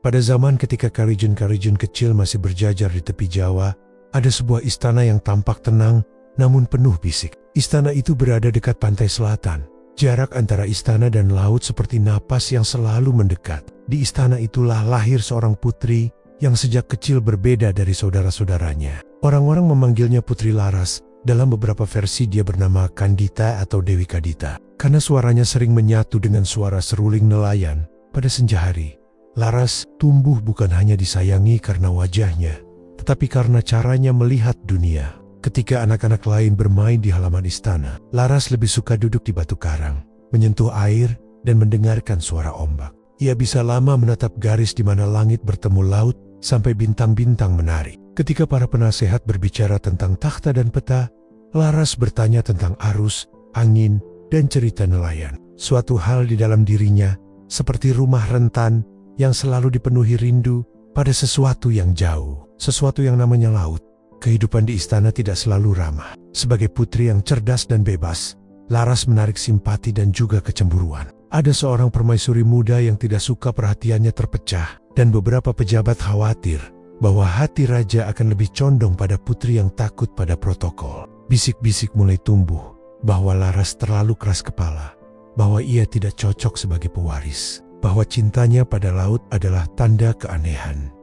Pada zaman ketika karijen-karijen kecil masih berjajar di tepi Jawa, ada sebuah istana yang tampak tenang namun penuh bisik. Istana itu berada dekat pantai selatan. Jarak antara istana dan laut seperti napas yang selalu mendekat. Di istana itulah lahir seorang putri yang sejak kecil berbeda dari saudara-saudaranya. Orang-orang memanggilnya Putri Laras. Dalam beberapa versi dia bernama Kandita atau Dewi Kadita. Karena suaranya sering menyatu dengan suara seruling nelayan pada senja hari. Laras tumbuh bukan hanya disayangi karena wajahnya, tetapi karena caranya melihat dunia. Ketika anak-anak lain bermain di halaman istana, Laras lebih suka duduk di batu karang, menyentuh air dan mendengarkan suara ombak. Ia bisa lama menatap garis di mana langit bertemu laut sampai bintang-bintang menari. Ketika para penasehat berbicara tentang takhta dan peta, Laras bertanya tentang arus, angin, dan cerita nelayan. Suatu hal di dalam dirinya, seperti rumah rentan yang selalu dipenuhi rindu pada sesuatu yang jauh, sesuatu yang namanya laut. Kehidupan di istana tidak selalu ramah. Sebagai putri yang cerdas dan bebas, Laras menarik simpati dan juga kecemburuan. Ada seorang permaisuri muda yang tidak suka perhatiannya terpecah, dan beberapa pejabat khawatir bahwa hati raja akan lebih condong pada putri yang takut pada protokol. Bisik-bisik mulai tumbuh bahwa Laras terlalu keras kepala, bahwa ia tidak cocok sebagai pewaris, bahwa cintanya pada laut adalah tanda keanehan.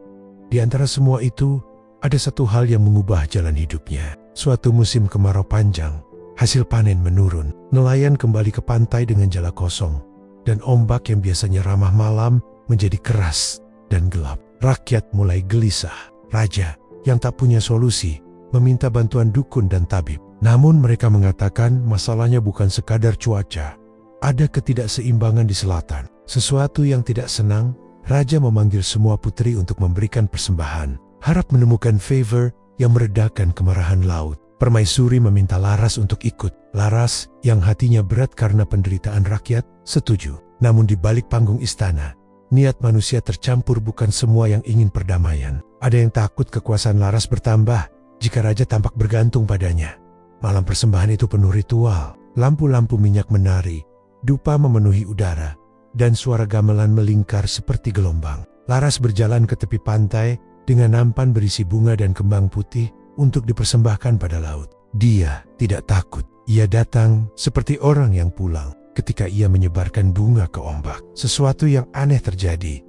Di antara semua itu, ada satu hal yang mengubah jalan hidupnya. Suatu musim kemarau panjang, hasil panen menurun. Nelayan kembali ke pantai dengan jala kosong, dan ombak yang biasanya ramah malam menjadi keras dan gelap. Rakyat mulai gelisah. Raja yang tak punya solusi meminta bantuan dukun dan tabib. Namun mereka mengatakan masalahnya bukan sekadar cuaca. Ada ketidakseimbangan di selatan. Sesuatu yang tidak senang, raja memanggil semua putri untuk memberikan persembahan. Harap menemukan favor yang meredakan kemarahan laut. Permaisuri meminta Laras untuk ikut. Laras yang hatinya berat karena penderitaan rakyat, setuju. Namun di balik panggung istana, niat manusia tercampur. Bukan semua yang ingin perdamaian. Ada yang takut kekuasaan Laras bertambah jika raja tampak bergantung padanya. Malam persembahan itu penuh ritual. Lampu-lampu minyak menari, dupa memenuhi udara, dan suara gamelan melingkar seperti gelombang. Laras berjalan ke tepi pantai dengan nampan berisi bunga dan kembang putih untuk dipersembahkan pada laut. Dia tidak takut. Ia datang seperti orang yang pulang. Ketika ia menyebarkan bunga ke ombak, sesuatu yang aneh terjadi.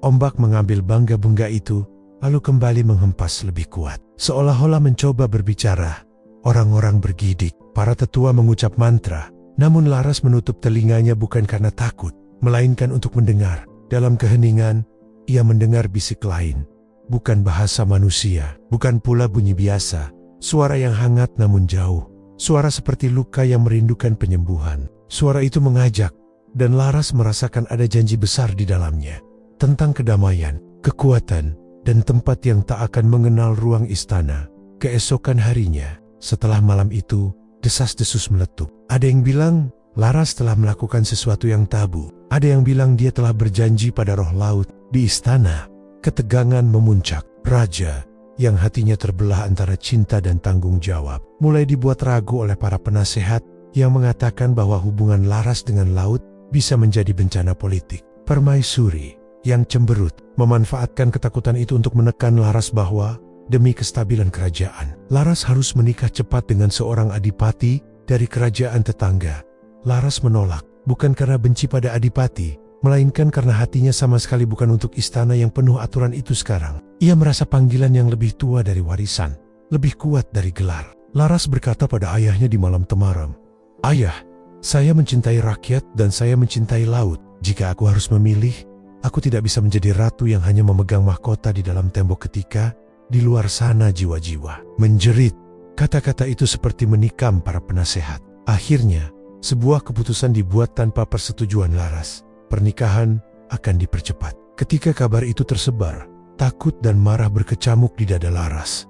Ombak mengambil bunga-bunga itu, lalu kembali menghempas lebih kuat. Seolah-olah mencoba berbicara. Orang-orang bergidik. Para tetua mengucap mantra. Namun Laras menutup telinganya bukan karena takut, melainkan untuk mendengar. Dalam keheningan, ia mendengar bisik lain. Bukan bahasa manusia, bukan pula bunyi biasa. Suara yang hangat namun jauh. Suara seperti luka yang merindukan penyembuhan. Suara itu mengajak, dan Laras merasakan ada janji besar di dalamnya. Tentang kedamaian, kekuatan, dan tempat yang tak akan mengenal ruang istana. Keesokan harinya, setelah malam itu, desas-desus meletup. Ada yang bilang Laras telah melakukan sesuatu yang tabu. Ada yang bilang dia telah berjanji pada roh laut. Di istana, ketegangan memuncak. Raja yang hatinya terbelah antara cinta dan tanggung jawab mulai dibuat ragu oleh para penasehat yang mengatakan bahwa hubungan Laras dengan laut bisa menjadi bencana politik. Permaisuri yang cemberut memanfaatkan ketakutan itu untuk menekan Laras bahwa demi kestabilan kerajaan, Laras harus menikah cepat dengan seorang adipati dari kerajaan tetangga. Laras menolak, bukan karena benci pada adipati, melainkan karena hatinya sama sekali bukan untuk istana yang penuh aturan itu sekarang. Ia merasa panggilan yang lebih tua dari warisan, lebih kuat dari gelar. Laras berkata pada ayahnya di malam temaram, "Ayah, saya mencintai rakyat dan saya mencintai laut. Jika aku harus memilih, aku tidak bisa menjadi ratu yang hanya memegang mahkota di dalam tembok ketika di luar sana jiwa-jiwa." Menjerit, kata-kata itu seperti menikam para penasehat. Akhirnya, sebuah keputusan dibuat tanpa persetujuan Laras. Pernikahan akan dipercepat. Ketika kabar itu tersebar, takut dan marah berkecamuk di dada Laras.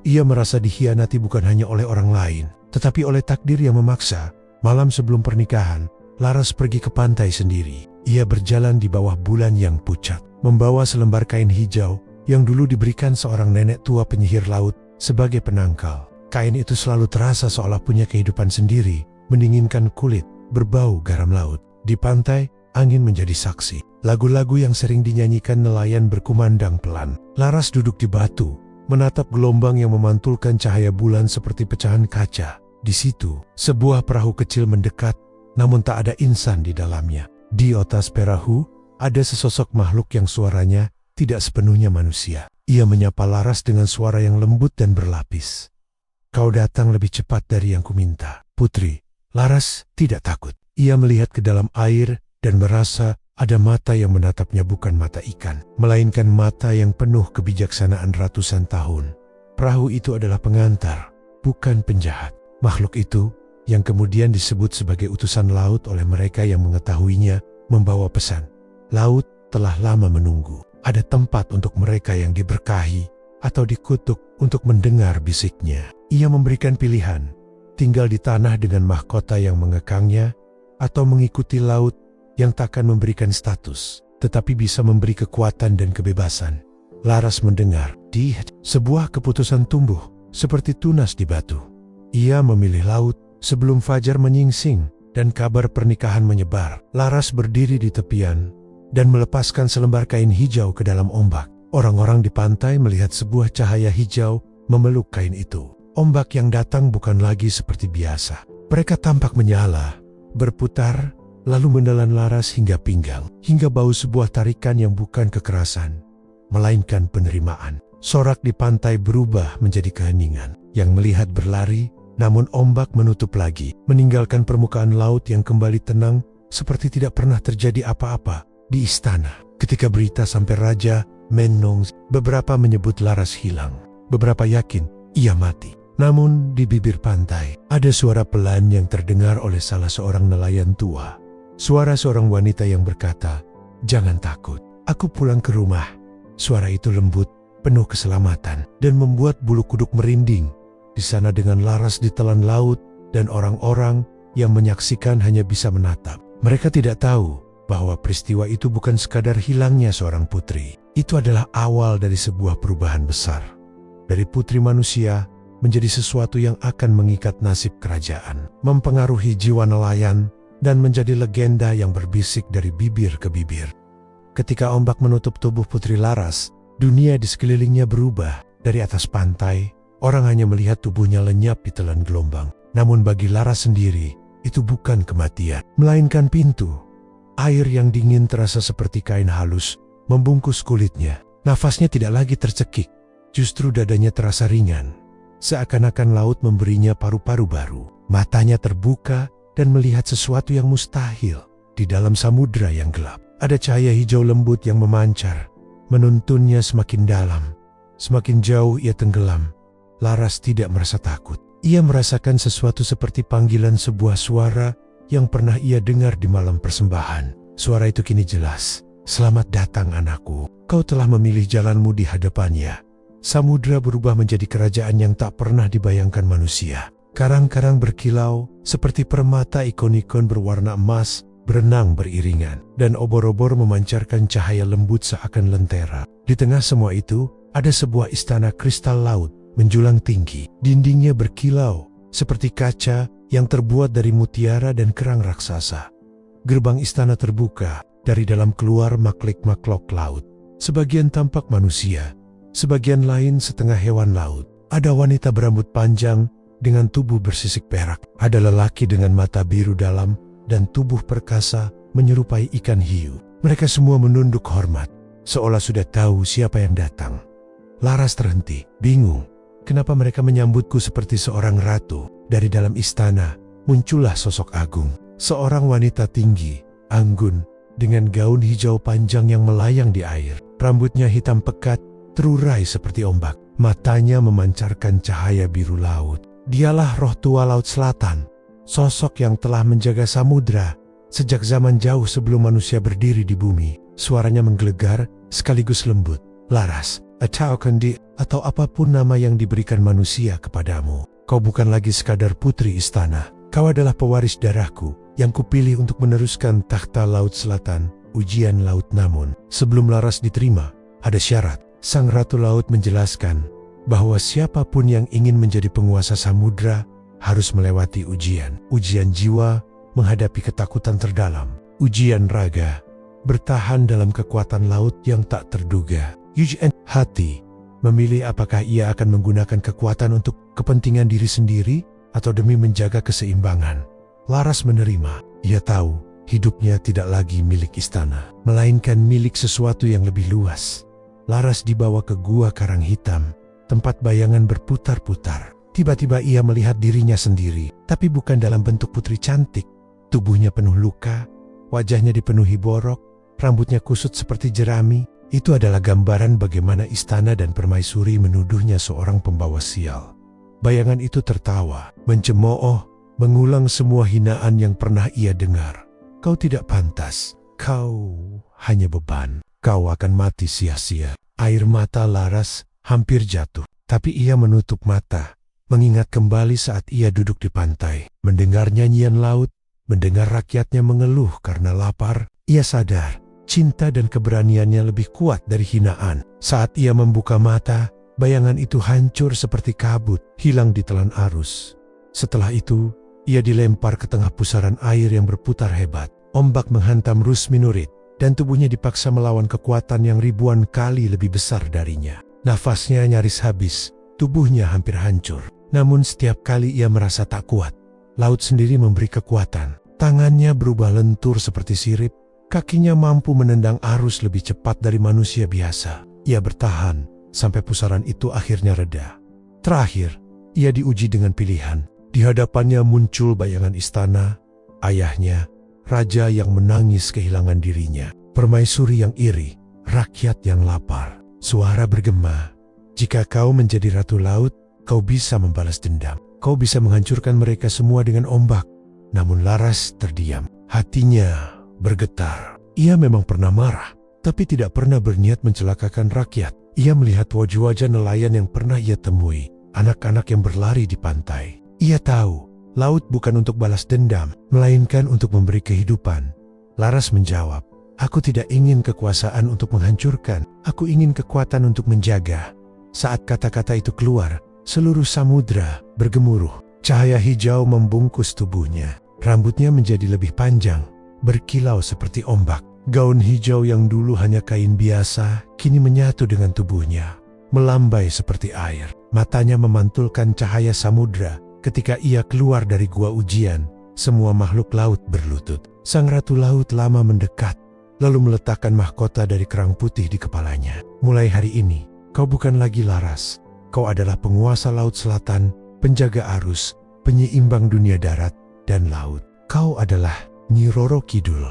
Ia merasa dikhianati bukan hanya oleh orang lain, tetapi oleh takdir yang memaksa. Malam sebelum pernikahan, Laras pergi ke pantai sendiri. Ia berjalan di bawah bulan yang pucat, membawa selembar kain hijau yang dulu diberikan seorang nenek tua penyihir laut sebagai penangkal. Kain itu selalu terasa seolah punya kehidupan sendiri, mendinginkan kulit, berbau garam laut. Di pantai, angin menjadi saksi. Lagu-lagu yang sering dinyanyikan nelayan berkumandang pelan. Laras duduk di batu, menatap gelombang yang memantulkan cahaya bulan seperti pecahan kaca. Di situ, sebuah perahu kecil mendekat, namun tak ada insan di dalamnya. Di atas perahu, ada sesosok makhluk yang suaranya tidak sepenuhnya manusia. Ia menyapa Laras dengan suara yang lembut dan berlapis. "Kau datang lebih cepat dari yang kuminta, Putri." Laras tidak takut. Ia melihat ke dalam air dan merasa ada mata yang menatapnya, bukan mata ikan, melainkan mata yang penuh kebijaksanaan ratusan tahun. Perahu itu adalah pengantar, bukan penjahat. Makhluk itu, yang kemudian disebut sebagai utusan laut oleh mereka yang mengetahuinya, membawa pesan. Laut telah lama menunggu. Ada tempat untuk mereka yang diberkahi atau dikutuk untuk mendengar bisiknya. Ia memberikan pilihan, tinggal di tanah dengan mahkota yang mengekangnya, atau mengikuti laut yang takkan memberikan status, tetapi bisa memberi kekuatan dan kebebasan. Laras mendengar, sebuah keputusan tumbuh, seperti tunas di batu. Ia memilih laut sebelum fajar menyingsing dan kabar pernikahan menyebar. Laras berdiri di tepian dan melepaskan selembar kain hijau ke dalam ombak. Orang-orang di pantai melihat sebuah cahaya hijau memeluk kain itu. Ombak yang datang bukan lagi seperti biasa. Mereka tampak menyala, berputar, lalu menelan Laras hingga pinggang, hingga bau sebuah tarikan yang bukan kekerasan, melainkan penerimaan. Sorak di pantai berubah menjadi keheningan. Yang melihat berlari, namun ombak menutup lagi, meninggalkan permukaan laut yang kembali tenang, seperti tidak pernah terjadi apa-apa di istana. Ketika berita sampai Raja Menong, beberapa menyebut Laras hilang, beberapa yakin ia mati. Namun di bibir pantai, ada suara pelan yang terdengar oleh salah seorang nelayan tua. Suara seorang wanita yang berkata, "Jangan takut, aku pulang ke rumah." Suara itu lembut, penuh keselamatan, dan membuat bulu kuduk merinding. Di sana dengan Laras ditelan laut, dan orang-orang yang menyaksikan hanya bisa menatap. Mereka tidak tahu bahwa peristiwa itu bukan sekadar hilangnya seorang putri. Itu adalah awal dari sebuah perubahan besar. Dari putri manusia menjadi sesuatu yang akan mengikat nasib kerajaan, mempengaruhi jiwa nelayan, dan menjadi legenda yang berbisik dari bibir ke bibir. Ketika ombak menutup tubuh Putri Laras, dunia di sekelilingnya berubah. Dari atas pantai, orang hanya melihat tubuhnya lenyap di telan gelombang. Namun bagi Laras sendiri, itu bukan kematian, melainkan pintu. Air yang dingin terasa seperti kain halus, membungkus kulitnya. Nafasnya tidak lagi tercekik, justru dadanya terasa ringan. Seakan-akan laut memberinya paru-paru baru. Matanya terbuka dan melihat sesuatu yang mustahil di dalam samudera yang gelap. Ada cahaya hijau lembut yang memancar, menuntunnya semakin dalam. Semakin jauh ia tenggelam. Laras tidak merasa takut. Ia merasakan sesuatu seperti panggilan sebuah suara yang pernah ia dengar di malam persembahan. Suara itu kini jelas. "Selamat datang anakku, kau telah memilih jalanmu di hadapannya." Samudera berubah menjadi kerajaan yang tak pernah dibayangkan manusia. Karang-karang berkilau seperti permata, ikon-ikon berwarna emas berenang beriringan, dan obor-obor memancarkan cahaya lembut seakan lentera. Di tengah semua itu, ada sebuah istana kristal laut menjulang tinggi. Dindingnya berkilau seperti kaca yang terbuat dari mutiara dan kerang raksasa. Gerbang istana terbuka, dari dalam keluar makhluk-makhluk laut. Sebagian tampak manusia, sebagian lain setengah hewan laut. Ada wanita berambut panjang dengan tubuh bersisik perak. Ada lelaki dengan mata biru dalam dan tubuh perkasa menyerupai ikan hiu. Mereka semua menunduk hormat, seolah sudah tahu siapa yang datang. Laras terhenti, bingung. Kenapa mereka menyambutku seperti seorang ratu? Dari dalam istana muncullah sosok agung. Seorang wanita tinggi, anggun, dengan gaun hijau panjang yang melayang di air. Rambutnya hitam pekat, terurai seperti ombak. Matanya memancarkan cahaya biru laut. Dialah roh tua Laut Selatan, sosok yang telah menjaga samudra sejak zaman jauh sebelum manusia berdiri di bumi. Suaranya menggelegar sekaligus lembut. "Laras, atau Kendi, atau apapun nama yang diberikan manusia kepadamu. Kau bukan lagi sekadar putri istana. Kau adalah pewaris darahku yang kupilih untuk meneruskan takhta Laut Selatan, ujian laut." Namun, sebelum Laras diterima, ada syarat. Sang Ratu Laut menjelaskan bahwa siapapun yang ingin menjadi penguasa samudra harus melewati ujian. Ujian jiwa menghadapi ketakutan terdalam, ujian raga bertahan dalam kekuatan laut yang tak terduga. Eugene hati memilih apakah ia akan menggunakan kekuatan untuk kepentingan diri sendiri atau demi menjaga keseimbangan. Laras menerima. Ia tahu hidupnya tidak lagi milik istana, melainkan milik sesuatu yang lebih luas. Laras dibawa ke gua karang hitam, tempat bayangan berputar-putar. Tiba-tiba ia melihat dirinya sendiri, tapi bukan dalam bentuk putri cantik. Tubuhnya penuh luka, wajahnya dipenuhi borok, rambutnya kusut seperti jerami. Itu adalah gambaran bagaimana istana dan permaisuri menuduhnya seorang pembawa sial. Bayangan itu tertawa, mencemooh, mengulang semua hinaan yang pernah ia dengar. Kau tidak pantas, kau hanya beban, kau akan mati sia-sia. Air mata Laras hampir jatuh, tapi ia menutup mata, mengingat kembali saat ia duduk di pantai, mendengar nyanyian laut, mendengar rakyatnya mengeluh karena lapar. Ia sadar, cinta dan keberaniannya lebih kuat dari hinaan. Saat ia membuka mata, bayangan itu hancur seperti kabut, hilang di telan arus. Setelah itu, ia dilempar ke tengah pusaran air yang berputar hebat. Ombak menghantam Rusmi Nurit, dan tubuhnya dipaksa melawan kekuatan yang ribuan kali lebih besar darinya. Nafasnya nyaris habis, tubuhnya hampir hancur. Namun setiap kali ia merasa tak kuat, laut sendiri memberi kekuatan. Tangannya berubah lentur seperti sirip, kakinya mampu menendang arus lebih cepat dari manusia biasa. Ia bertahan sampai pusaran itu akhirnya reda. Terakhir, ia diuji dengan pilihan. Di hadapannya muncul bayangan istana, ayahnya, raja yang menangis kehilangan dirinya, permaisuri yang iri, rakyat yang lapar. Suara bergema, jika kau menjadi ratu laut, kau bisa membalas dendam. Kau bisa menghancurkan mereka semua dengan ombak. Namun Laras terdiam, hatinya bergetar. Ia memang pernah marah, tapi tidak pernah berniat mencelakakan rakyat. Ia melihat wajah-wajah nelayan yang pernah ia temui, anak-anak yang berlari di pantai. Ia tahu, laut bukan untuk balas dendam, melainkan untuk memberi kehidupan. Laras menjawab, aku tidak ingin kekuasaan untuk menghancurkan, aku ingin kekuatan untuk menjaga. Saat kata-kata itu keluar, seluruh samudra bergemuruh. Cahaya hijau membungkus tubuhnya, rambutnya menjadi lebih panjang, berkilau seperti ombak. Gaun hijau yang dulu hanya kain biasa, kini menyatu dengan tubuhnya, melambai seperti air. Matanya memantulkan cahaya samudra. Ketika ia keluar dari gua ujian, semua makhluk laut berlutut. Sang ratu laut lama mendekat, lalu meletakkan mahkota dari kerang putih di kepalanya. Mulai hari ini, kau bukan lagi Laras. Kau adalah penguasa laut selatan, penjaga arus, penyeimbang dunia darat dan laut. Kau adalah Nyi Roro Kidul.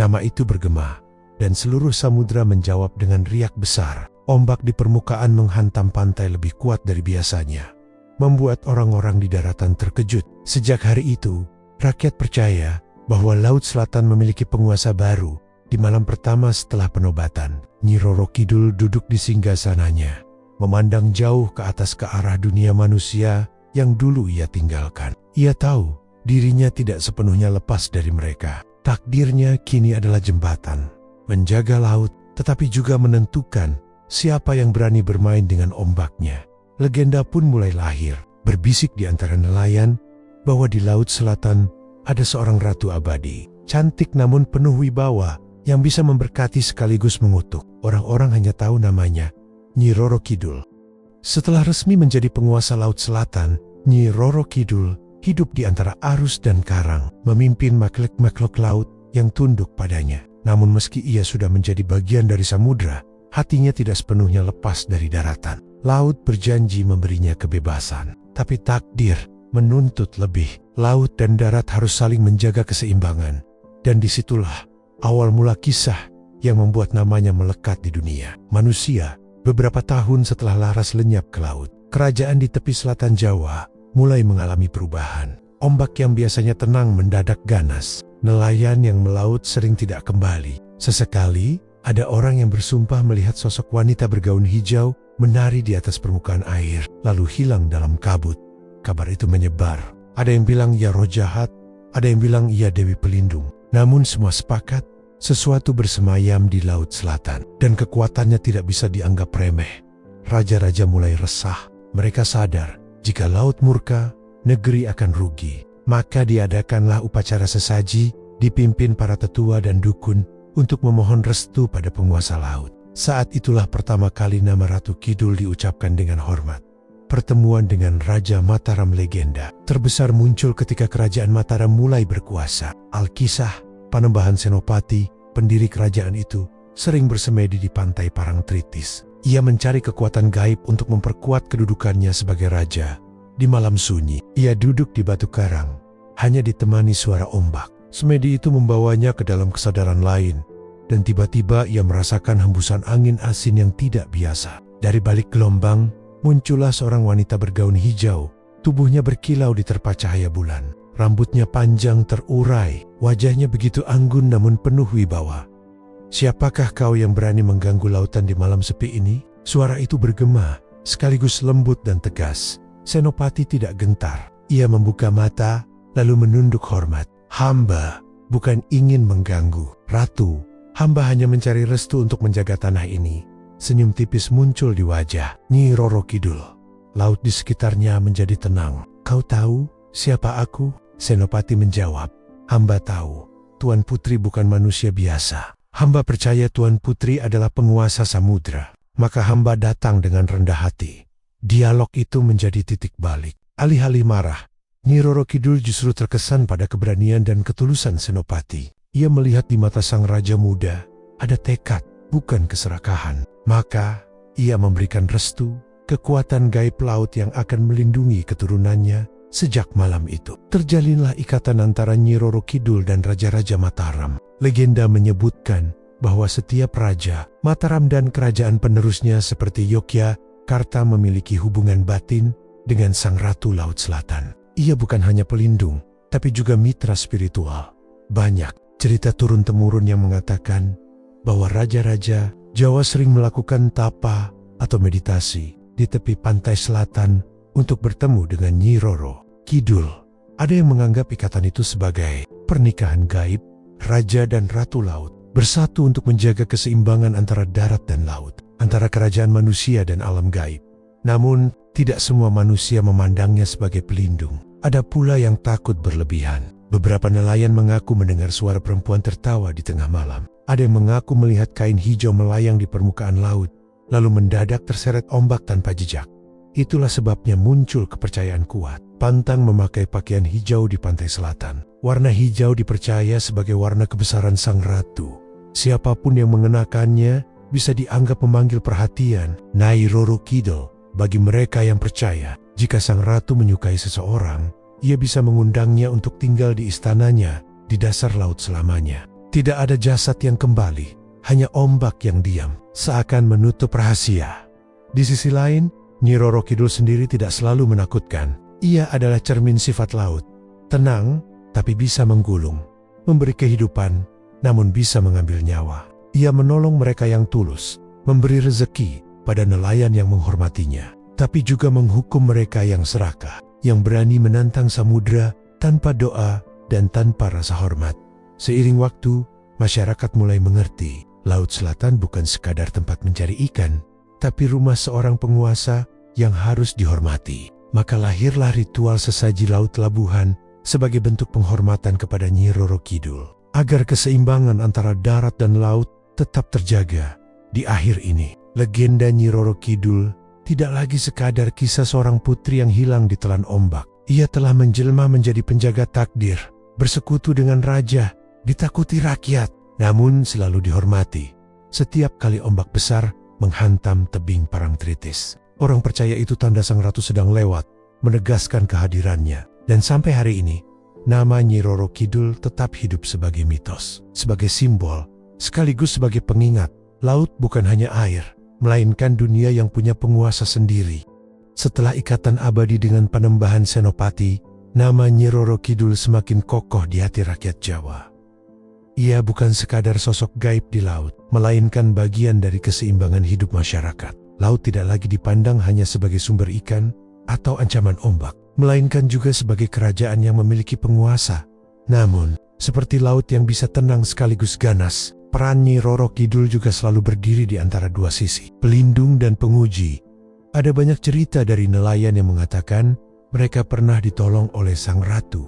Nama itu bergema, dan seluruh samudra menjawab dengan riak besar. Ombak di permukaan menghantam pantai lebih kuat dari biasanya, membuat orang-orang di daratan terkejut. Sejak hari itu, rakyat percaya bahwa Laut Selatan memiliki penguasa baru. Di malam pertama setelah penobatan, Nyi Roro Kidul duduk di singgasananya, memandang jauh ke atas ke arah dunia manusia yang dulu ia tinggalkan. Ia tahu dirinya tidak sepenuhnya lepas dari mereka. Takdirnya kini adalah jembatan, menjaga laut, tetapi juga menentukan siapa yang berani bermain dengan ombaknya. Legenda pun mulai lahir, berbisik di antara nelayan bahwa di Laut Selatan ada seorang ratu abadi, cantik namun penuh wibawa, yang bisa memberkati sekaligus mengutuk. Orang-orang hanya tahu namanya, Nyi Roro Kidul. Setelah resmi menjadi penguasa Laut Selatan, Nyi Roro Kidul hidup di antara arus dan karang, memimpin makhluk-makhluk laut yang tunduk padanya. Namun meski ia sudah menjadi bagian dari samudra, hatinya tidak sepenuhnya lepas dari daratan. Laut berjanji memberinya kebebasan, tapi takdir menuntut lebih. Laut dan darat harus saling menjaga keseimbangan. Dan disitulah awal mula kisah yang membuat namanya melekat di dunia manusia. Beberapa tahun setelah Laras lenyap ke laut, kerajaan di tepi selatan Jawa mulai mengalami perubahan. Ombak yang biasanya tenang mendadak ganas. Nelayan yang melaut sering tidak kembali. Sesekali, ada orang yang bersumpah melihat sosok wanita bergaun hijau menari di atas permukaan air, lalu hilang dalam kabut. Kabar itu menyebar. Ada yang bilang ia roh jahat, ada yang bilang ia Dewi Pelindung. Namun semua sepakat, sesuatu bersemayam di Laut Selatan, dan kekuatannya tidak bisa dianggap remeh. Raja-raja mulai resah. Mereka sadar, jika laut murka, negeri akan rugi. Maka diadakanlah upacara sesaji, dipimpin para tetua dan dukun, untuk memohon restu pada penguasa laut. Saat itulah pertama kali nama Ratu Kidul diucapkan dengan hormat. Pertemuan dengan Raja Mataram legenda terbesar muncul ketika kerajaan Mataram mulai berkuasa. Alkisah, Panembahan Senopati, pendiri kerajaan itu, sering bersemedi di pantai Parangtritis. Ia mencari kekuatan gaib untuk memperkuat kedudukannya sebagai raja. Di malam sunyi, ia duduk di batu karang, hanya ditemani suara ombak. Semedi itu membawanya ke dalam kesadaran lain, dan tiba-tiba ia merasakan hembusan angin asin yang tidak biasa. Dari balik gelombang, muncullah seorang wanita bergaun hijau. Tubuhnya berkilau diterpa cahaya bulan. Rambutnya panjang terurai, wajahnya begitu anggun namun penuh wibawa. "Siapakah kau yang berani mengganggu lautan di malam sepi ini?" Suara itu bergema, sekaligus lembut dan tegas. Senopati tidak gentar. Ia membuka mata, lalu menunduk hormat. "Hamba bukan ingin mengganggu, Ratu. Hamba hanya mencari restu untuk menjaga tanah ini." Senyum tipis muncul di wajah Nyi Roro Kidul. Laut di sekitarnya menjadi tenang. "Kau tahu siapa aku?" Senopati menjawab. "Hamba tahu, Tuan Putri bukan manusia biasa. Hamba percaya Tuan Putri adalah penguasa samudra. Maka hamba datang dengan rendah hati." Dialog itu menjadi titik balik. Alih-alih marah, Nyi Roro Kidul justru terkesan pada keberanian dan ketulusan Senopati. Ia melihat di mata sang raja muda ada tekad, bukan keserakahan. Maka, ia memberikan restu, kekuatan gaib laut yang akan melindungi keturunannya. Sejak malam itu, terjalinlah ikatan antara Nyi Roro Kidul dan Raja-Raja Mataram. Legenda menyebutkan bahwa setiap raja, Mataram dan kerajaan penerusnya seperti Yogyakarta memiliki hubungan batin dengan Sang Ratu Laut Selatan. Ia bukan hanya pelindung, tapi juga mitra spiritual. Banyak cerita turun-temurun yang mengatakan bahwa raja-raja Jawa sering melakukan tapa atau meditasi di tepi pantai selatan untuk bertemu dengan Nyi Roro Kidul. Ada yang menganggap ikatan itu sebagai pernikahan gaib, raja dan ratu laut bersatu untuk menjaga keseimbangan antara darat dan laut, antara kerajaan manusia dan alam gaib. Namun, tidak semua manusia memandangnya sebagai pelindung. Ada pula yang takut berlebihan. Beberapa nelayan mengaku mendengar suara perempuan tertawa di tengah malam. Ada yang mengaku melihat kain hijau melayang di permukaan laut, lalu mendadak terseret ombak tanpa jejak. Itulah sebabnya muncul kepercayaan kuat. Pantang memakai pakaian hijau di pantai selatan. Warna hijau dipercaya sebagai warna kebesaran sang ratu. Siapapun yang mengenakannya bisa dianggap memanggil perhatian Nyai Roro Kidul. Bagi mereka yang percaya, jika sang ratu menyukai seseorang, ia bisa mengundangnya untuk tinggal di istananya di dasar laut selamanya. Tidak ada jasad yang kembali, hanya ombak yang diam, seakan menutup rahasia. Di sisi lain, Nyi Roro Kidul sendiri tidak selalu menakutkan. Ia adalah cermin sifat laut, tenang tapi bisa menggulung, memberi kehidupan namun bisa mengambil nyawa. Ia menolong mereka yang tulus, memberi rezeki pada nelayan yang menghormatinya, tapi juga menghukum mereka yang serakah, yang berani menantang samudra tanpa doa dan tanpa rasa hormat. Seiring waktu, masyarakat mulai mengerti, Laut Selatan bukan sekadar tempat mencari ikan, tapi rumah seorang penguasa yang harus dihormati. Maka lahirlah ritual sesaji laut labuhan sebagai bentuk penghormatan kepada Nyi Roro Kidul. Agar keseimbangan antara darat dan laut tetap terjaga. Di akhir ini, legenda Nyi Roro Kidul tidak lagi sekadar kisah seorang putri yang hilang di telan ombak. Ia telah menjelma menjadi penjaga takdir, bersekutu dengan raja, ditakuti rakyat, namun selalu dihormati. Setiap kali ombak besar menghantam tebing Parangtritis, orang percaya itu tanda sang ratu sedang lewat, menegaskan kehadirannya. Dan sampai hari ini, nama Nyi Roro Kidul tetap hidup sebagai mitos, sebagai simbol, sekaligus sebagai pengingat. Laut bukan hanya air, melainkan dunia yang punya penguasa sendiri. Setelah ikatan abadi dengan Panembahan Senopati, nama Nyi Roro Kidul semakin kokoh di hati rakyat Jawa. Ia bukan sekadar sosok gaib di laut, melainkan bagian dari keseimbangan hidup masyarakat. Laut tidak lagi dipandang hanya sebagai sumber ikan atau ancaman ombak, melainkan juga sebagai kerajaan yang memiliki penguasa. Namun, seperti laut yang bisa tenang sekaligus ganas, peran Nyi Roro Kidul juga selalu berdiri di antara dua sisi, pelindung dan penguji. Ada banyak cerita dari nelayan yang mengatakan mereka pernah ditolong oleh sang ratu.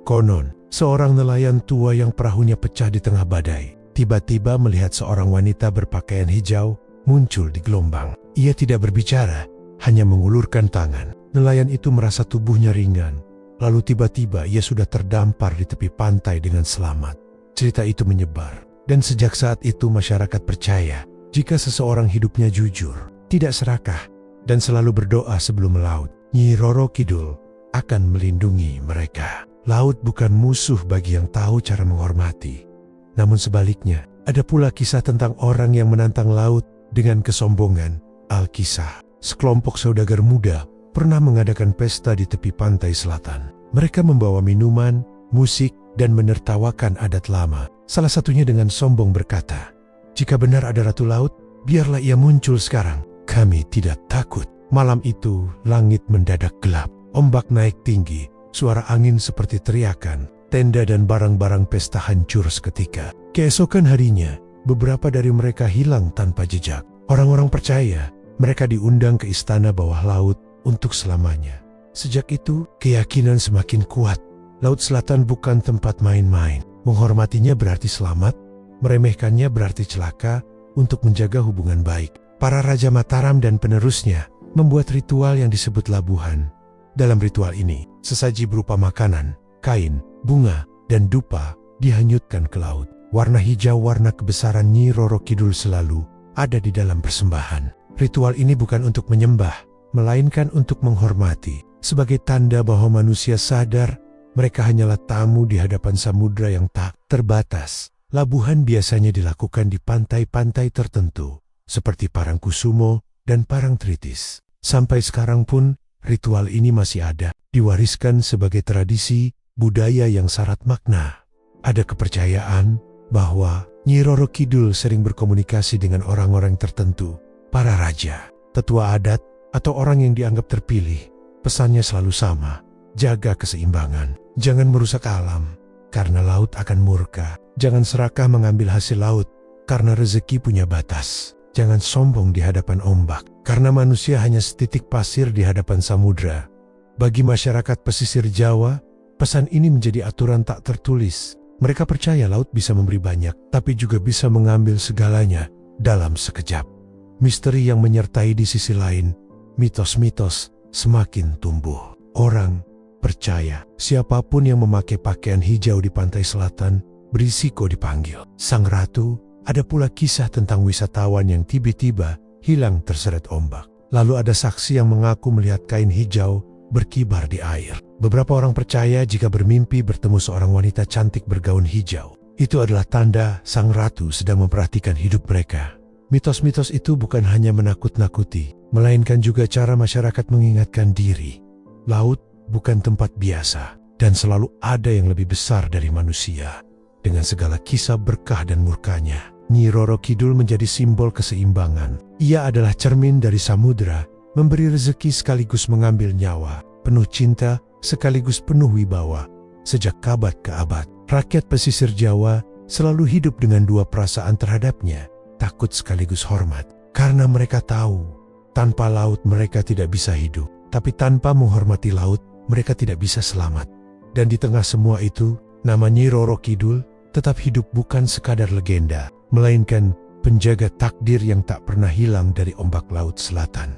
Konon, seorang nelayan tua yang perahunya pecah di tengah badai, tiba-tiba melihat seorang wanita berpakaian hijau muncul di gelombang. Ia tidak berbicara, hanya mengulurkan tangan. Nelayan itu merasa tubuhnya ringan. Lalu tiba-tiba ia sudah terdampar di tepi pantai dengan selamat. Cerita itu menyebar. Dan sejak saat itu masyarakat percaya jika seseorang hidupnya jujur, tidak serakah, dan selalu berdoa sebelum melaut, Nyi Roro Kidul akan melindungi mereka. Laut bukan musuh bagi yang tahu cara menghormati. Namun sebaliknya, ada pula kisah tentang orang yang menantang laut dengan kesombongan. Alkisah, sekelompok saudagar muda pernah mengadakan pesta di tepi pantai selatan. Mereka membawa minuman, musik, dan menertawakan adat lama. Salah satunya dengan sombong berkata, "Jika benar ada Ratu Laut, biarlah ia muncul sekarang. Kami tidak takut." Malam itu, langit mendadak gelap. Ombak naik tinggi, suara angin seperti teriakan. Tenda dan barang-barang pesta hancur seketika. Keesokan harinya, beberapa dari mereka hilang tanpa jejak. Orang-orang percaya mereka diundang ke istana bawah laut untuk selamanya. Sejak itu, keyakinan semakin kuat. Laut Selatan bukan tempat main-main. Menghormatinya berarti selamat, meremehkannya berarti celaka. Untuk menjaga hubungan baik, para Raja Mataram dan penerusnya membuat ritual yang disebut labuhan. Dalam ritual ini, sesaji berupa makanan, kain, bunga, dan dupa dihanyutkan ke laut. Warna hijau warna kebesaran Nyi Roro Kidul selalu ada di dalam persembahan. Ritual ini bukan untuk menyembah, melainkan untuk menghormati. Sebagai tanda bahwa manusia sadar mereka hanyalah tamu di hadapan samudra yang tak terbatas. Labuhan biasanya dilakukan di pantai-pantai tertentu, seperti Parangkusumo dan Parangtritis. Sampai sekarang pun, ritual ini masih ada, diwariskan sebagai tradisi budaya yang syarat makna. Ada kepercayaan bahwa Nyi Roro Kidul sering berkomunikasi dengan orang-orang tertentu, para raja, tetua adat, atau orang yang dianggap terpilih. Pesannya selalu sama, jaga keseimbangan, jangan merusak alam, karena laut akan murka. Jangan serakah mengambil hasil laut, karena rezeki punya batas. Jangan sombong di hadapan ombak, karena manusia hanya setitik pasir di hadapan samudra. Bagi masyarakat pesisir Jawa, pesan ini menjadi aturan tak tertulis. Mereka percaya laut bisa memberi banyak, tapi juga bisa mengambil segalanya dalam sekejap. Misteri yang menyertai di sisi lain, mitos-mitos semakin tumbuh. Orang percaya siapapun yang memakai pakaian hijau di pantai selatan berisiko dipanggil Sang Ratu. Ada pula kisah tentang wisatawan yang tiba-tiba hilang terseret ombak. Lalu ada saksi yang mengaku melihat kain hijau berkibar di air. Beberapa orang percaya jika bermimpi bertemu seorang wanita cantik bergaun hijau, itu adalah tanda Sang Ratu sedang memperhatikan hidup mereka. Mitos-mitos itu bukan hanya menakut-nakuti, melainkan juga cara masyarakat mengingatkan diri. Laut bukan tempat biasa, dan selalu ada yang lebih besar dari manusia. Dengan segala kisah berkah dan murkanya, Nyi Roro Kidul menjadi simbol keseimbangan. Ia adalah cermin dari samudra, memberi rezeki sekaligus mengambil nyawa, penuh cinta sekaligus penuh wibawa. Sejak abad ke abad, rakyat pesisir Jawa selalu hidup dengan dua perasaan terhadapnya, takut sekaligus hormat. Karena mereka tahu, tanpa laut mereka tidak bisa hidup, tapi tanpa menghormati laut, mereka tidak bisa selamat. Dan di tengah semua itu, nama Nyi Roro Kidul tetap hidup bukan sekadar legenda, melainkan penjaga takdir yang tak pernah hilang dari ombak laut selatan.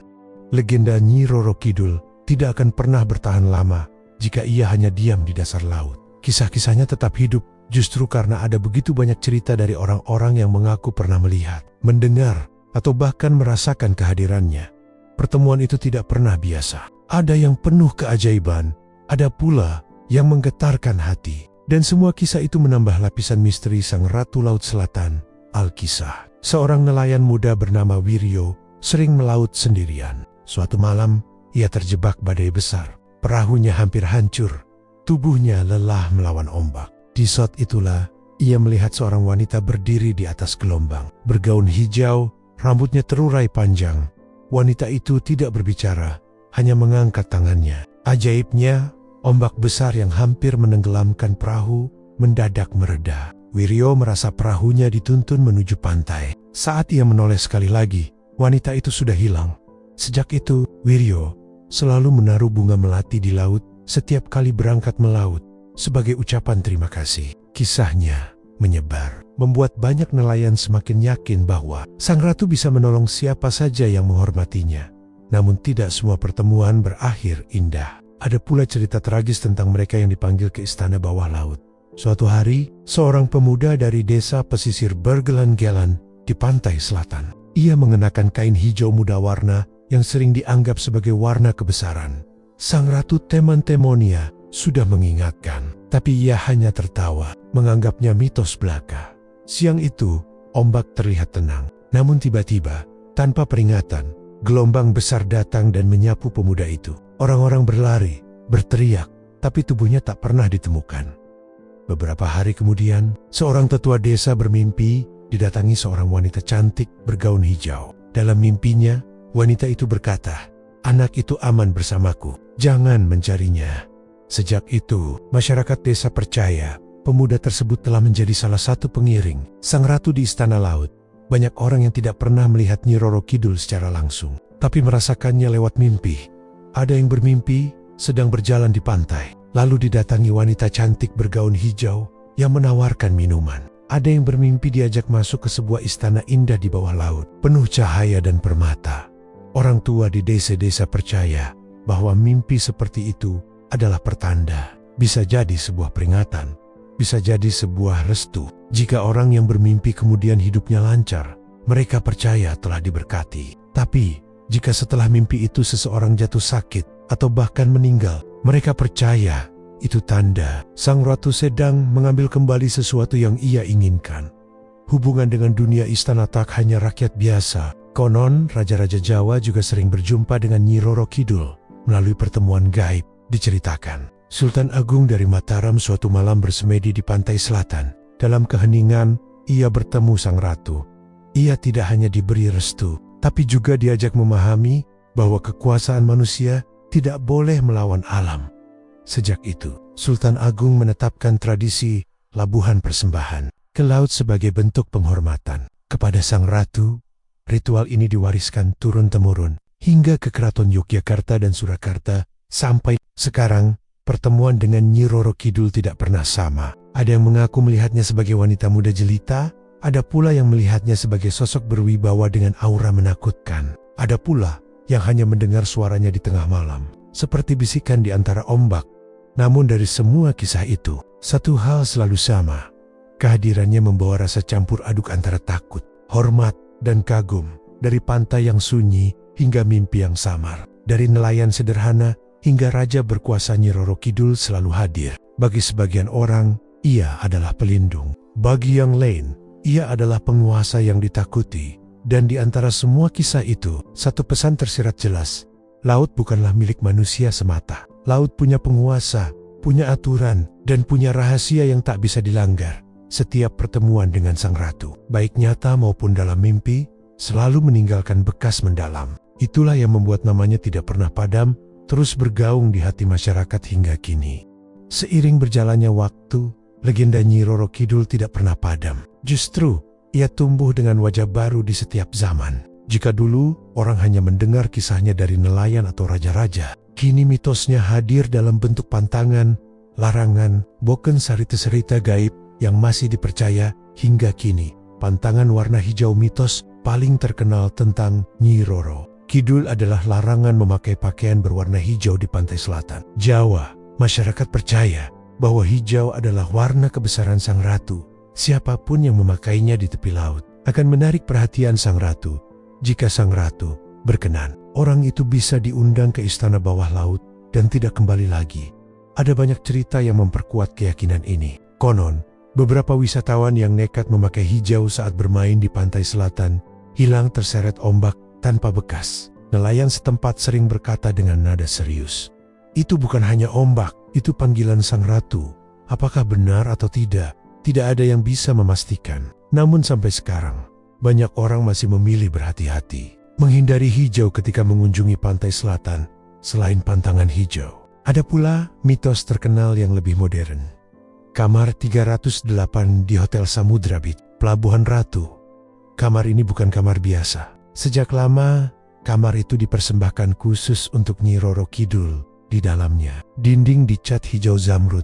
Legenda Nyi Roro Kidul tidak akan pernah bertahan lama jika ia hanya diam di dasar laut. Kisah-kisahnya tetap hidup justru karena ada begitu banyak cerita dari orang-orang yang mengaku pernah melihat, mendengar, atau bahkan merasakan kehadirannya. Pertemuan itu tidak pernah biasa. Ada yang penuh keajaiban, ada pula yang menggetarkan hati. Dan semua kisah itu menambah lapisan misteri Sang Ratu Laut Selatan, Alkisah. Seorang nelayan muda bernama Wiryo sering melaut sendirian. Suatu malam, ia terjebak badai besar. Perahunya hampir hancur. Tubuhnya lelah melawan ombak. Di saat itulah, ia melihat seorang wanita berdiri di atas gelombang. Bergaun hijau, rambutnya terurai panjang. Wanita itu tidak berbicara, hanya mengangkat tangannya. Ajaibnya, ombak besar yang hampir menenggelamkan perahu mendadak mereda. Wiryo merasa perahunya dituntun menuju pantai. Saat ia menoleh sekali lagi, wanita itu sudah hilang. Sejak itu, Wiryo selalu menaruh bunga melati di laut setiap kali berangkat melaut sebagai ucapan terima kasih. Kisahnya menyebar, membuat banyak nelayan semakin yakin bahwa sang ratu bisa menolong siapa saja yang menghormatinya. Namun tidak semua pertemuan berakhir indah. Ada pula cerita tragis tentang mereka yang dipanggil ke istana bawah laut. Suatu hari, seorang pemuda dari desa pesisir Bergelan-Gelan di pantai selatan. Ia mengenakan kain hijau muda warna yang sering dianggap sebagai warna kebesaran. Sang ratu Teman-Temonia sudah mengingatkan, tapi ia hanya tertawa, menganggapnya mitos belaka. Siang itu, ombak terlihat tenang. Namun tiba-tiba, tanpa peringatan, gelombang besar datang dan menyapu pemuda itu. Orang-orang berlari, berteriak, tapi tubuhnya tak pernah ditemukan. Beberapa hari kemudian, seorang tetua desa bermimpi didatangi seorang wanita cantik bergaun hijau. Dalam mimpinya, wanita itu berkata, "Anak itu aman bersamaku, jangan mencarinya." Sejak itu, masyarakat desa percaya pemuda tersebut telah menjadi salah satu pengiring sang ratu di istana laut. Banyak orang yang tidak pernah melihat Nyi Roro Kidul secara langsung, tapi merasakannya lewat mimpi. Ada yang bermimpi sedang berjalan di pantai, lalu didatangi wanita cantik bergaun hijau yang menawarkan minuman. Ada yang bermimpi diajak masuk ke sebuah istana indah di bawah laut, penuh cahaya dan permata. Orang tua di desa-desa percaya bahwa mimpi seperti itu adalah pertanda, bisa jadi sebuah peringatan, bisa jadi sebuah restu. Jika orang yang bermimpi kemudian hidupnya lancar, mereka percaya telah diberkati. Tapi, jika setelah mimpi itu seseorang jatuh sakit atau bahkan meninggal, mereka percaya itu tanda sang ratu sedang mengambil kembali sesuatu yang ia inginkan. Hubungan dengan dunia istana tak hanya rakyat biasa. Konon, raja-raja Jawa juga sering berjumpa dengan Nyi Roro Kidul melalui pertemuan gaib. Diceritakan, Sultan Agung dari Mataram suatu malam bersemedi di pantai selatan. Dalam keheningan, ia bertemu sang ratu. Ia tidak hanya diberi restu, tapi juga diajak memahami bahwa kekuasaan manusia tidak boleh melawan alam. Sejak itu, Sultan Agung menetapkan tradisi labuhan persembahan ke laut sebagai bentuk penghormatan kepada sang ratu. Ritual ini diwariskan turun-temurun hingga ke keraton Yogyakarta dan Surakarta. Sampai sekarang, pertemuan dengan Nyi Roro Kidul tidak pernah sama. Ada yang mengaku melihatnya sebagai wanita muda jelita, ada pula yang melihatnya sebagai sosok berwibawa dengan aura menakutkan. Ada pula yang hanya mendengar suaranya di tengah malam, seperti bisikan di antara ombak. Namun dari semua kisah itu, satu hal selalu sama. Kehadirannya membawa rasa campur aduk antara takut, hormat, dan kagum. Dari pantai yang sunyi hingga mimpi yang samar. Dari nelayan sederhana hingga raja berkuasa Nyi Roro Kidul selalu hadir. Bagi sebagian orang, ia adalah pelindung. Bagi yang lain, ia adalah penguasa yang ditakuti. Dan di antara semua kisah itu, satu pesan tersirat jelas. Laut bukanlah milik manusia semata. Laut punya penguasa, punya aturan, dan punya rahasia yang tak bisa dilanggar. Setiap pertemuan dengan sang ratu, baik nyata maupun dalam mimpi, selalu meninggalkan bekas mendalam. Itulah yang membuat namanya tidak pernah padam, terus bergaung di hati masyarakat hingga kini. Seiring berjalannya waktu, legenda Nyi Roro Kidul tidak pernah padam. Justru, ia tumbuh dengan wajah baru di setiap zaman. Jika dulu, orang hanya mendengar kisahnya dari nelayan atau raja-raja, kini mitosnya hadir dalam bentuk pantangan, larangan, boken sarita-sarita gaib yang masih dipercaya hingga kini. Pantangan warna hijau mitos paling terkenal tentang Nyi Roro Kidul adalah larangan memakai pakaian berwarna hijau di pantai selatan Jawa. Masyarakat percaya bahwa hijau adalah warna kebesaran sang ratu. Siapapun yang memakainya di tepi laut akan menarik perhatian sang ratu. Jika sang ratu berkenan, orang itu bisa diundang ke istana bawah laut dan tidak kembali lagi. Ada banyak cerita yang memperkuat keyakinan ini. Konon, beberapa wisatawan yang nekat memakai hijau saat bermain di pantai selatan hilang terseret ombak tanpa bekas. Nelayan setempat sering berkata dengan nada serius, "Itu bukan hanya ombak, itu panggilan sang ratu." Apakah benar atau tidak? Tidak ada yang bisa memastikan. Namun sampai sekarang, banyak orang masih memilih berhati-hati, menghindari hijau ketika mengunjungi pantai selatan. Selain pantangan hijau, ada pula mitos terkenal yang lebih modern. Kamar 308 di Hotel Samudra Beach, Pelabuhan Ratu. Kamar ini bukan kamar biasa. Sejak lama, kamar itu dipersembahkan khusus untuk Nyi Roro Kidul. Di dalamnya, dinding dicat hijau zamrud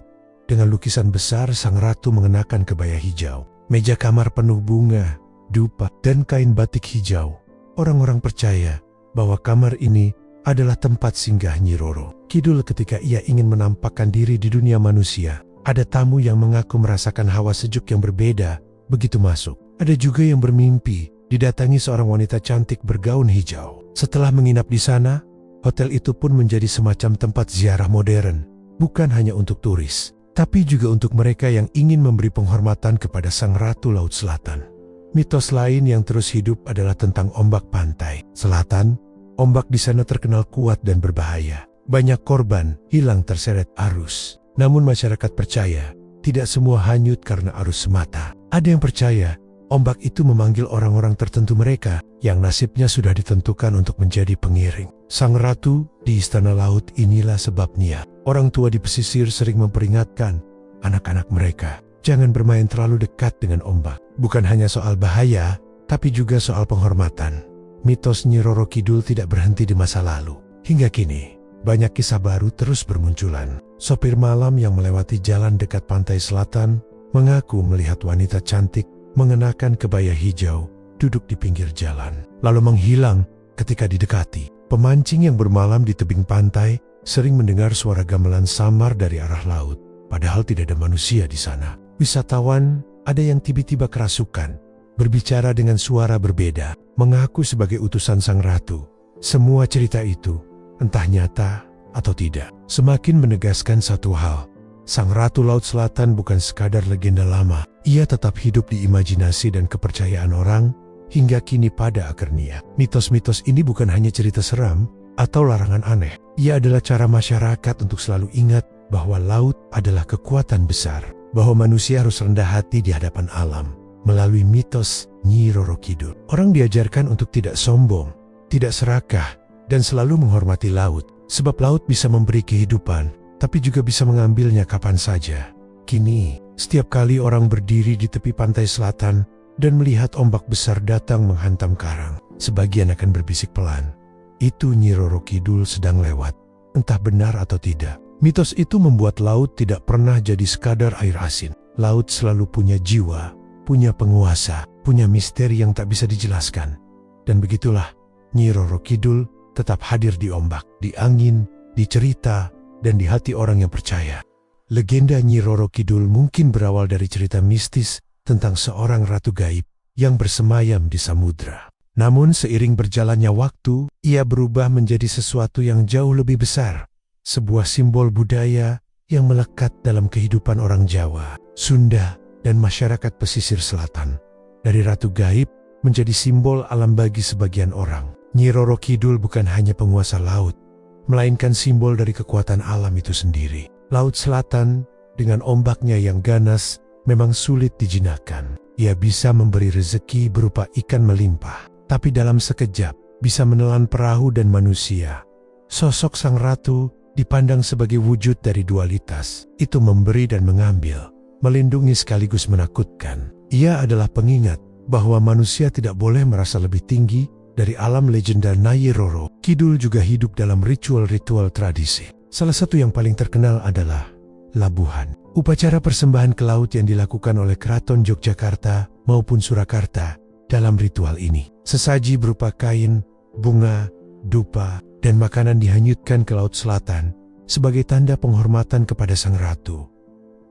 dengan lukisan besar sang ratu mengenakan kebaya hijau. Meja kamar penuh bunga, dupa, dan kain batik hijau. Orang-orang percaya bahwa kamar ini adalah tempat singgah Nyi Roro Kidul ketika ia ingin menampakkan diri di dunia manusia. Ada tamu yang mengaku merasakan hawa sejuk yang berbeda begitu masuk. Ada juga yang bermimpi didatangi seorang wanita cantik bergaun hijau. Setelah menginap di sana, hotel itu pun menjadi semacam tempat ziarah modern, bukan hanya untuk turis, tapi juga untuk mereka yang ingin memberi penghormatan kepada Sang Ratu Laut Selatan. Mitos lain yang terus hidup adalah tentang ombak pantai selatan. Ombak di sana terkenal kuat dan berbahaya. Banyak korban hilang terseret arus. Namun masyarakat percaya tidak semua hanyut karena arus semata. Ada yang percaya ombak itu memanggil orang-orang tertentu mereka yang nasibnya sudah ditentukan untuk menjadi pengiring. Sang Ratu di Istana Laut inilah sebabnya. Orang tua di pesisir sering memperingatkan anak-anak mereka, jangan bermain terlalu dekat dengan ombak. Bukan hanya soal bahaya, tapi juga soal penghormatan. Mitos Nyi Roro Kidul tidak berhenti di masa lalu. Hingga kini, banyak kisah baru terus bermunculan. Sopir malam yang melewati jalan dekat pantai selatan mengaku melihat wanita cantik mengenakan kebaya hijau duduk di pinggir jalan, lalu menghilang ketika didekati. Pemancing yang bermalam di tebing pantai sering mendengar suara gamelan samar dari arah laut, padahal tidak ada manusia di sana. Wisatawan ada yang tiba-tiba kerasukan, berbicara dengan suara berbeda, mengaku sebagai utusan Sang Ratu. Semua cerita itu, entah nyata atau tidak, semakin menegaskan satu hal. Sang Ratu Laut Selatan bukan sekadar legenda lama. Ia tetap hidup di imajinasi dan kepercayaan orang hingga kini pada akhirnya. Mitos-mitos ini bukan hanya cerita seram atau larangan aneh. Ia adalah cara masyarakat untuk selalu ingat bahwa laut adalah kekuatan besar, bahwa manusia harus rendah hati di hadapan alam. Melalui mitos Nyi Roro Kidul, orang diajarkan untuk tidak sombong, tidak serakah, dan selalu menghormati laut. Sebab laut bisa memberi kehidupan, tapi juga bisa mengambilnya kapan saja. Kini, setiap kali orang berdiri di tepi pantai selatan dan melihat ombak besar datang menghantam karang, sebagian akan berbisik pelan, itu Nyi Roro Kidul sedang lewat. Entah benar atau tidak, mitos itu membuat laut tidak pernah jadi sekadar air asin. Laut selalu punya jiwa, punya penguasa, punya misteri yang tak bisa dijelaskan. Dan begitulah, Nyi Roro Kidul tetap hadir di ombak, di angin, di cerita, dan di hati orang yang percaya. Legenda Nyi Roro Kidul mungkin berawal dari cerita mistis tentang seorang ratu gaib yang bersemayam di samudra. Namun seiring berjalannya waktu, ia berubah menjadi sesuatu yang jauh lebih besar. Sebuah simbol budaya yang melekat dalam kehidupan orang Jawa, Sunda, dan masyarakat pesisir selatan. Dari ratu gaib menjadi simbol alam bagi sebagian orang. Nyi Roro Kidul bukan hanya penguasa laut, melainkan simbol dari kekuatan alam itu sendiri. Laut Selatan dengan ombaknya yang ganas memang sulit dijinakkan. Ia bisa memberi rezeki berupa ikan melimpah, tapi dalam sekejap bisa menelan perahu dan manusia. Sosok Sang Ratu dipandang sebagai wujud dari dualitas. Itu memberi dan mengambil, melindungi sekaligus menakutkan. Ia adalah pengingat bahwa manusia tidak boleh merasa lebih tinggi dari alam legenda. Nyi Roro Kidul juga hidup dalam ritual-ritual tradisi. Salah satu yang paling terkenal adalah labuhan. Upacara persembahan ke laut yang dilakukan oleh Keraton Yogyakarta maupun Surakarta dalam ritual ini. Sesaji berupa kain, bunga, dupa, dan makanan dihanyutkan ke Laut Selatan sebagai tanda penghormatan kepada Sang Ratu.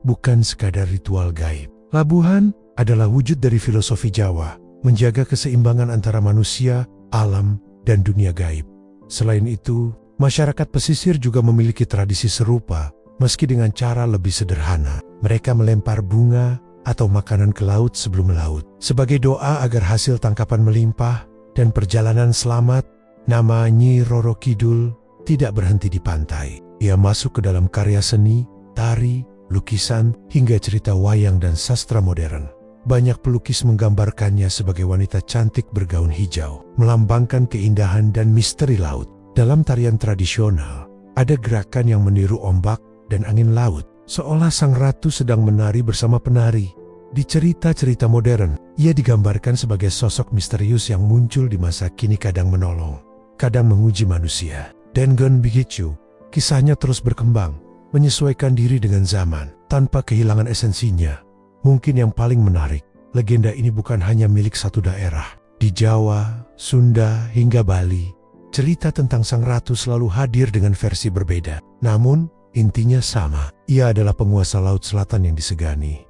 Bukan sekadar ritual gaib. Labuhan adalah wujud dari filosofi Jawa, menjaga keseimbangan antara manusia, alam, dan dunia gaib. Selain itu, masyarakat pesisir juga memiliki tradisi serupa, meski dengan cara lebih sederhana. Mereka melempar bunga atau makanan ke laut sebelum melaut, sebagai doa agar hasil tangkapan melimpah dan perjalanan selamat. Nama Nyi Roro Kidul tidak berhenti di pantai. Ia masuk ke dalam karya seni, tari, lukisan, hingga cerita wayang dan sastra modern. Banyak pelukis menggambarkannya sebagai wanita cantik bergaun hijau, melambangkan keindahan dan misteri laut. Dalam tarian tradisional, ada gerakan yang meniru ombak dan angin laut, seolah Sang Ratu sedang menari bersama penari. Di cerita-cerita modern, ia digambarkan sebagai sosok misterius yang muncul di masa kini, kadang menolong, kadang menguji manusia. Dengon Bigicu, kisahnya terus berkembang, menyesuaikan diri dengan zaman, tanpa kehilangan esensinya. Mungkin yang paling menarik, legenda ini bukan hanya milik satu daerah. Di Jawa, Sunda, hingga Bali, cerita tentang sang ratu selalu hadir dengan versi berbeda. Namun, intinya sama. Ia adalah penguasa Laut Selatan yang disegani.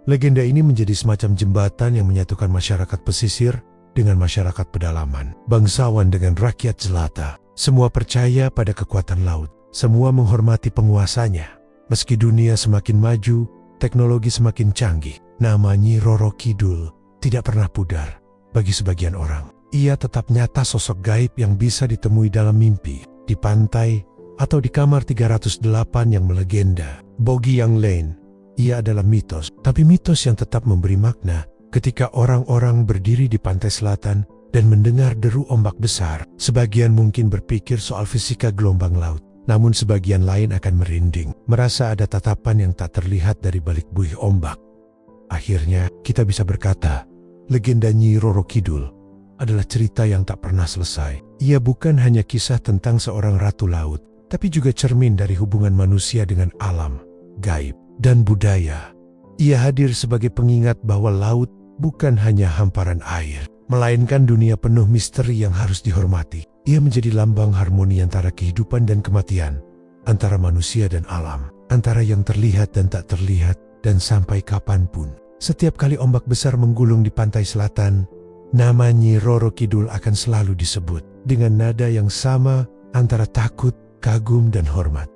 Legenda ini menjadi semacam jembatan yang menyatukan masyarakat pesisir dengan masyarakat pedalaman, bangsawan dengan rakyat jelata. Semua percaya pada kekuatan laut. Semua menghormati penguasanya. Meski dunia semakin maju, teknologi semakin canggih, nama Nyi Roro Kidul tidak pernah pudar. Bagi sebagian orang, ia tetap nyata, sosok gaib yang bisa ditemui dalam mimpi, di pantai, atau di kamar 308 yang melegenda. Bogi Yang Lane, ia adalah mitos, tapi mitos yang tetap memberi makna. Ketika orang-orang berdiri di pantai selatan dan mendengar deru ombak besar, sebagian mungkin berpikir soal fisika gelombang laut. Namun sebagian lain akan merinding, merasa ada tatapan yang tak terlihat dari balik buih ombak. Akhirnya, kita bisa berkata, legenda Nyi Roro Kidul adalah cerita yang tak pernah selesai. Ia bukan hanya kisah tentang seorang ratu laut, tapi juga cermin dari hubungan manusia dengan alam, gaib, dan budaya. Ia hadir sebagai pengingat bahwa laut bukan hanya hamparan air, melainkan dunia penuh misteri yang harus dihormati. Ia menjadi lambang harmoni antara kehidupan dan kematian, antara manusia dan alam, antara yang terlihat dan tak terlihat, dan sampai kapanpun. Setiap kali ombak besar menggulung di pantai selatan, nama Nyi Roro Kidul akan selalu disebut dengan nada yang sama antara takut, kagum, dan hormat.